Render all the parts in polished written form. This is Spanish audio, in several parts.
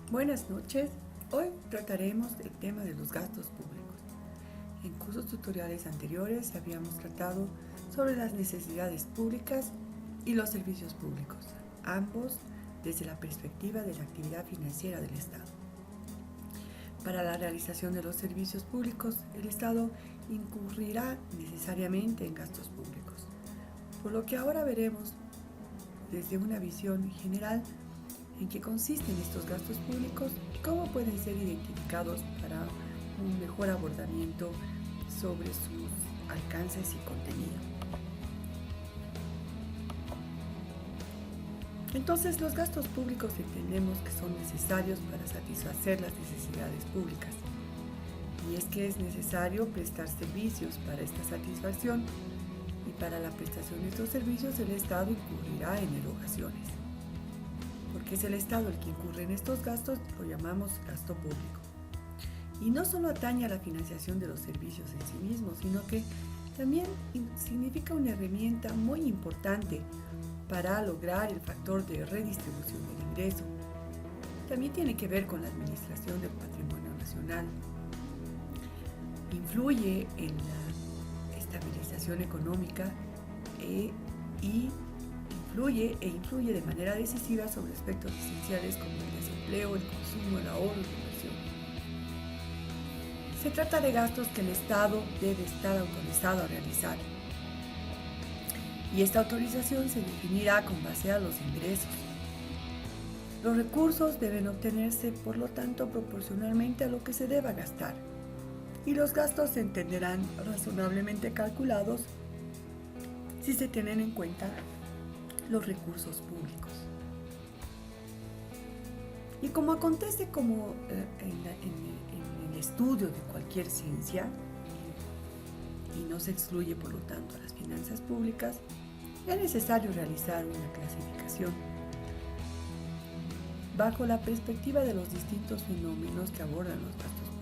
Buenas noches. Hoy trataremos el tema de los gastos públicos. En cursos tutoriales anteriores habíamos tratado sobre las necesidades públicas y los servicios públicos, ambos desde la perspectiva de la actividad financiera del Estado. Para la realización de los servicios públicos, el Estado incurrirá necesariamente en gastos públicos, por lo que ahora veremos desde una visión general en qué consisten estos gastos públicos y cómo pueden ser identificados para un mejor abordamiento sobre sus alcances y contenido. Entonces, los gastos públicos entendemos que son necesarios para satisfacer las necesidades públicas. Y es que es necesario prestar servicios para esta satisfacción, y para la prestación de estos servicios el Estado incurrirá en erogaciones. Porque es el Estado el que incurre en estos gastos, lo llamamos gasto público. Y no solo atañe a la financiación de los servicios en sí mismos, sino que también significa una herramienta muy importante para lograr el factor de redistribución del ingreso. También tiene que ver con la administración del patrimonio nacional. Influye en la estabilización económica y influye de manera decisiva sobre aspectos esenciales como el desempleo, el consumo, el ahorro y la inversión. Se trata de gastos que el Estado debe estar autorizado a realizar. Y esta autorización se definirá con base a los ingresos. Los recursos deben obtenerse, por lo tanto, proporcionalmente a lo que se deba gastar. Y los gastos se entenderán razonablemente calculados si se tienen en cuenta los recursos públicos. Y como acontece como en el estudio de cualquier ciencia, y no se excluye por lo tanto a las finanzas públicas, es necesario realizar una clasificación bajo la perspectiva de los distintos fenómenos que abordan los gastos públicos.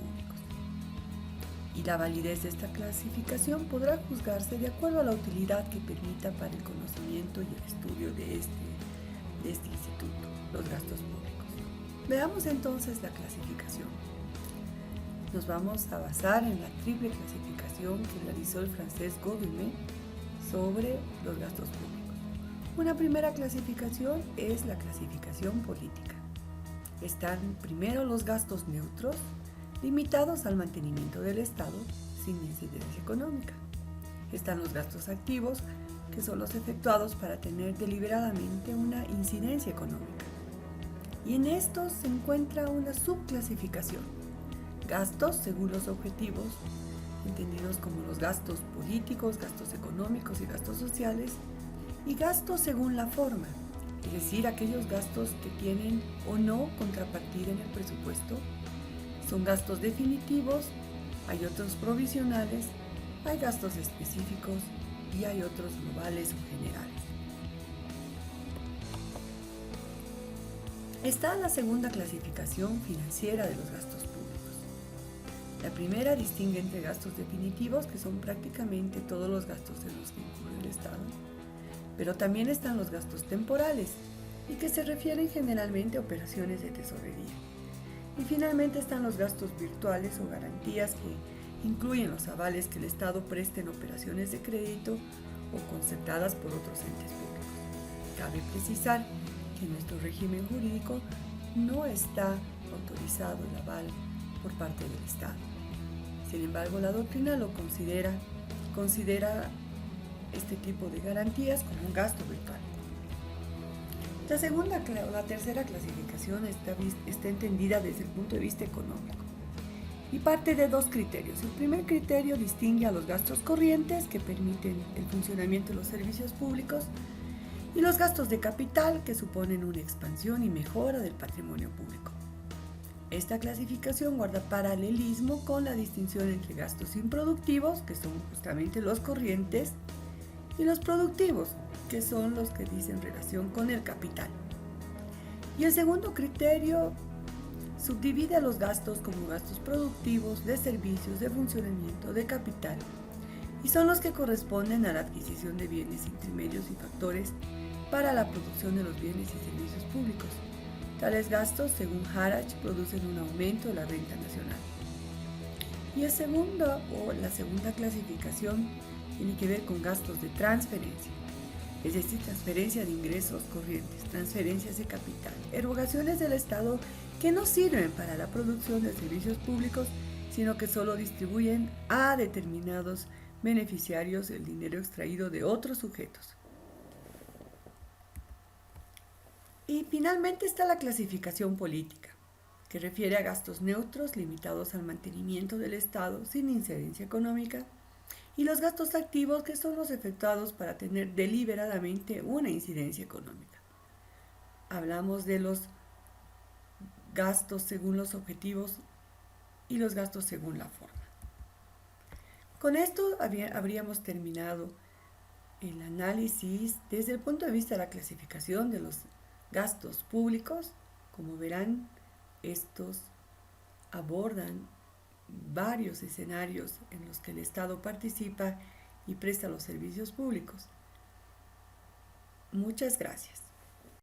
Y la validez de esta clasificación podrá juzgarse de acuerdo a la utilidad que permita para el conocimiento y el estudio de este instituto, los gastos públicos. Veamos entonces la clasificación. Nos vamos a basar en la triple clasificación que realizó el francés Godinez sobre los gastos públicos. Una primera clasificación es la clasificación política. Están primero los gastos neutros, limitados al mantenimiento del Estado sin incidencia económica. Están los gastos activos, que son los efectuados para tener deliberadamente una incidencia económica. Y en estos se encuentra una subclasificación: gastos según los objetivos, entendidos como los gastos políticos, gastos económicos y gastos sociales, y gastos según la forma, es decir, aquellos gastos que tienen o no contrapartida en el presupuesto. Son gastos definitivos, hay otros provisionales, hay gastos específicos y hay otros globales o generales. Está la segunda clasificación financiera de los gastos públicos. La primera distingue entre gastos definitivos, que son prácticamente todos los gastos en los que incurre el Estado, pero también están los gastos temporales y que se refieren generalmente a operaciones de tesorería. Y finalmente están los gastos virtuales o garantías, que incluyen los avales que el Estado preste en operaciones de crédito o concertadas por otros entes públicos. Cabe precisar que en nuestro régimen jurídico no está autorizado el aval por parte del Estado. Sin embargo, la doctrina lo considera este tipo de garantías como un gasto virtual. La tercera clasificación está entendida desde el punto de vista económico y parte de dos criterios. El primer criterio distingue a los gastos corrientes, que permiten el funcionamiento de los servicios públicos, y los gastos de capital, que suponen una expansión y mejora del patrimonio público. Esta clasificación guarda paralelismo con la distinción entre gastos improductivos, que son justamente los corrientes, y los productivos, que son los que dicen relación con el capital. Y el segundo criterio subdivide a los gastos como gastos productivos, de servicios, de funcionamiento, de capital, y son los que corresponden a la adquisición de bienes intermedios y factores para la producción de los bienes y servicios públicos, Tales gastos, según Harach, producen un aumento de la renta nacional. Y la segunda clasificación tiene que ver con gastos de transferencia, es decir, transferencia de ingresos corrientes, transferencias de capital, erogaciones del Estado que no sirven para la producción de servicios públicos, sino que solo distribuyen a determinados beneficiarios el dinero extraído de otros sujetos. Y finalmente está la clasificación política, que refiere a gastos neutros limitados al mantenimiento del Estado sin incidencia económica, y los gastos activos, que son los efectuados para tener deliberadamente una incidencia económica. Hablamos de los gastos según los objetivos y los gastos según la forma. Con esto habríamos terminado el análisis desde el punto de vista de la clasificación de los gastos públicos. Como verán, estos abordan varios escenarios en los que el Estado participa y presta los servicios públicos. Muchas gracias.